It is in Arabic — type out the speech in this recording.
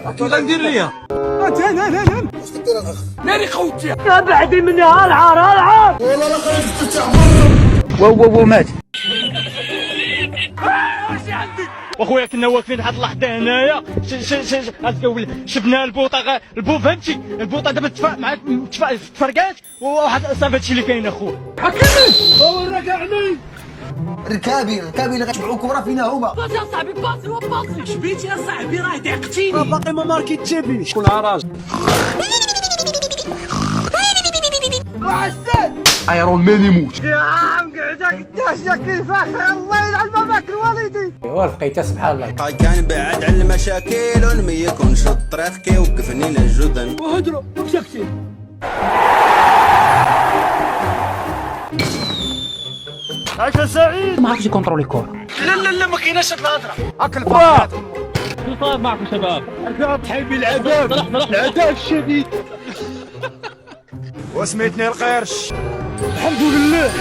ولا ندير ليا واش كدير الاخ؟ ناري خوتي يا بعدي منها العار العار. والله لا خرجت تفتح واو مات. واخويا كنا واقفين واحد اللحظه هنايا شفنا البوطه فهمتي البوطه دابا تفرقات وواحد صافي هادشي اللي كاين اخويا. ركابي اللي غيتبعوكم راه فينا هما. باصي يا صاحبي باصي وباصي. شبيت يا صاحبي راه ضيقتيني. باقي ما ماركيت بيه. شكون عراج ايرون مان يموت. يا عم قعدك الدهشه كيفاش الله يلعن باباك الوالدين. ولقيتها سبحان الله. كان بعد على المشاكل ونمي يكونش الطريق كيوقفني للجدن وهدروا وسكتي. هاكا سعيد ما عرفش يكونترولي الكره. لا ما كايناش هاد الهضره هاك الفرق. شنو صاير معكم شباب؟ الركاب حيبي العذاب العذاب الشديد. وسميتني القرش. الحمد لله.